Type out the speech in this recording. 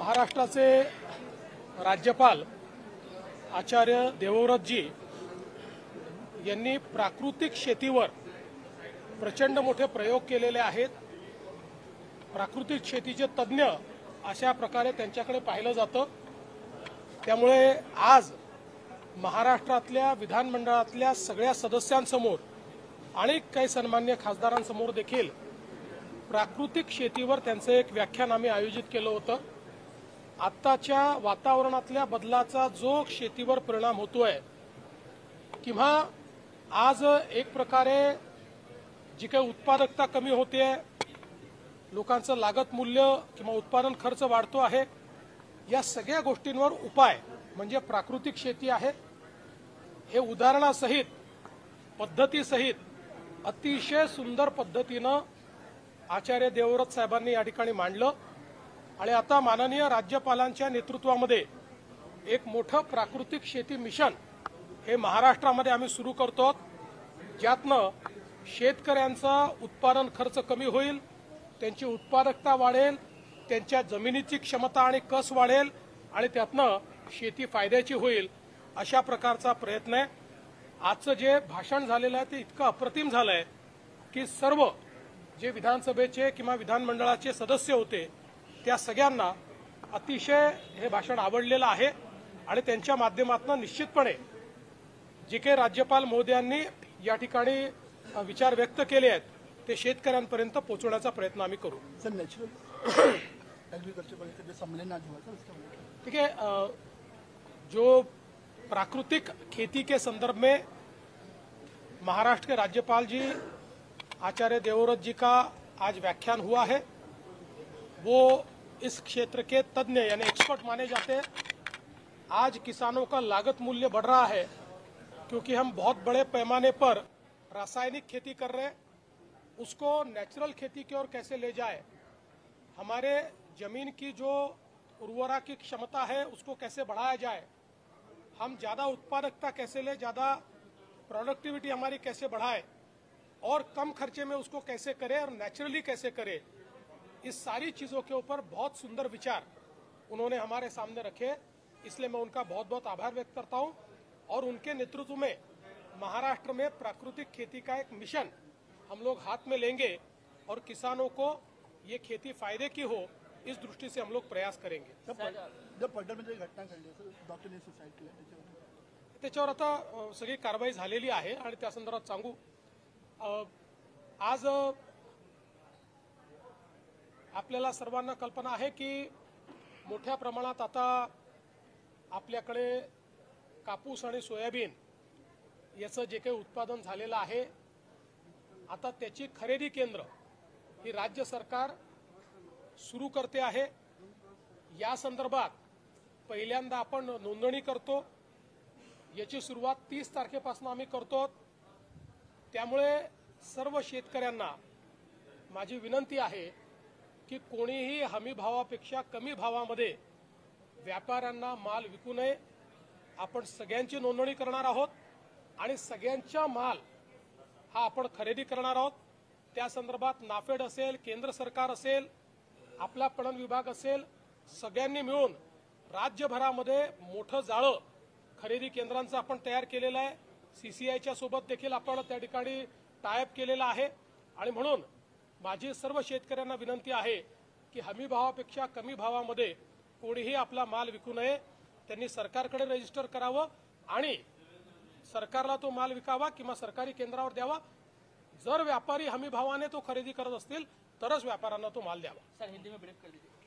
महाराष्ट्राचे राज्यपाल आचार्य देवव्रतजी यांनी प्राकृतिक शेतीवर प्रचंड मोठे प्रयोग केलेले आहेत। प्राकृतिक शेतीचे तज्ञ अशा प्रकारे त्यांच्याकडे पाहिलं जातं। त्यामुळे आज महाराष्ट्रातल्या विधानमंडळातल्या सगळ्या सदस्यांसमोर आणि काही सन्मान्य खासदारांसमोर देखील प्राकृतिक शेतीवर त्यांचं एक व्याख्यान आम्ही आयोजित केलं होतं। आत्ताच्या वातावरणातल्या बदलाचा जो शेतीवर परिणाम होतोय किंवा आज एक प्रकारे जी काही उत्पादकता कमी होते, लोकांचं लागत मूल्य किंवा उत्पादन खर्च वाढतो आहे, या सगळ्या गोष्टींवर उपाय म्हणजे प्राकृतिक शेती आहे। हे उदाहरणासहित पद्धतीसहित अतिशय सुंदर पद्धतीनं आचार्य देवव्रत साहेबांनी या ठिकाणी मांडलं आणि आता माननीय राज्यपालांच्या नेतृत्वामध्ये एक मोठं प्राकृतिक शेती मिशन हे महाराष्ट्रामध्ये आम्ही सुरू करतो, ज्यातनं शेतकऱ्यांचा उत्पादन खर्च कमी होईल, त्यांची उत्पादकता वाढेल, त्यांच्या जमिनीची क्षमता आणि कस वाढेल आणि त्यातनं शेती फायद्याची होईल, अशा प्रकारचा प्रयत्न आहे। आजचं जे भाषण झालेलं आहे ते इतकं अप्रतिम झालंय की सर्व जे विधानसभेचे किंवा विधानमंडळाचे सदस्य होते त्या सगळ्यांना अतिशय हे भाषण आवडलेलं आहे आणि त्यांच्या माध्यमातून निश्चितपणे जे काही राज्यपाल महोदयांनी या ठिकाणी विचार व्यक्त केले आहेत ते शेतकऱ्यांपर्यंत पोहोचवण्याचा प्रयत्न आम्ही करू। सर नेचुरल एग्रीकल्चर जो सम्मेलन आज हुआ सर उसका ठीक है, जो प्राकृतिक खेती के संदर्भ में महाराष्ट्र के राज्यपाल जी आचार्य देवव्रत जी का आज व्याख्यान हुआ है, वो इस क्षेत्र के तज्ञ यानी एक्सपर्ट माने जाते हैं। आज किसानों का लागत मूल्य बढ़ रहा है क्योंकि हम बहुत बड़े पैमाने पर रासायनिक खेती कर रहे हैं, उसको नेचुरल खेती की ओर कैसे ले जाए, हमारे जमीन की जो उर्वरा की क्षमता है उसको कैसे बढ़ाया जाए, हम ज्यादा उत्पादकता कैसे ले, ज्यादा प्रोडक्टिविटी हमारी कैसे बढ़ाए और कम खर्चे में उसको कैसे करें और नेचुरली कैसे करें, इस सारी चीजों के ऊपर बहुत सुंदर विचार उन्होंने हमारे सामने रखे। इसलिए मैं उनका बहुत बहुत आभार व्यक्त करता हूं और उनके नेतृत्व में महाराष्ट्र में प्राकृतिक खेती का एक मिशन हम लोग हाथ में लेंगे और किसानों को ये खेती फायदे की हो इस दृष्टि से हम लोग प्रयास करेंगे। जब पडळमध्ये घटना घडली सर डॉक्टरने सुसाईड केलं त्याच्यावर आता सगळी कारवाई झालेली आहे आणि त्या संदर्भात सांगू, आज आपल्याला सर्वांना कल्पना आहे की मोठ्या प्रमाणात आता आपल्याकडे कापूस आणि सोयाबीन याचं जे काही उत्पादन झालेलं आहे, आता त्याची खरेदी केंद्र ही राज्य सरकार सुरू करते आहे। या संदर्भात पहिल्यांदा आपण नोंदणी करतो, याची सुरुवात 30 तारखेपासून आम्ही करतो। त्यामुळे सर्व शेतकऱ्यांना माझी विनंती आहे की कोणीही हमी भावापेक्षा कमी भावामध्ये व्यापाऱ्यांना माल विकू नये। आपण सगळ्यांची नोंदणी करणार आहोत आणि सगळ्यांचा माल हा आपण खरेदी करणार आहोत। त्या संदर्भात नाफेड असेल, केंद्र सरकार असेल, आपला पणन विभाग असेल, सगळ्यांनी मिळून राज्यभरामध्ये मोठं जाळं खरेदी केंद्रांचं आपण तयार केलेलं आहे। सीसीआयच्या सोबत देखील आपण त्या ठिकाणी टायअप केलेला आहे आणि म्हणून माझी सर्व शेतकऱ्यांना विनंती आहे की हमी भावापेक्षा कमी भावामध्ये कोणीही आपला माल विकू नये। त्यांनी सरकारकडे रजिस्टर करावं आणि सरकारला तो माल विकावा किंवा सरकारी केंद्रावर द्यावा। जर व्यापारी हमी भावाने तो खरेदी करत असतील तरच व्यापाऱ्यांना तो माल द्यावा। सर हिंदी में ब्रीफ कर दीजिए।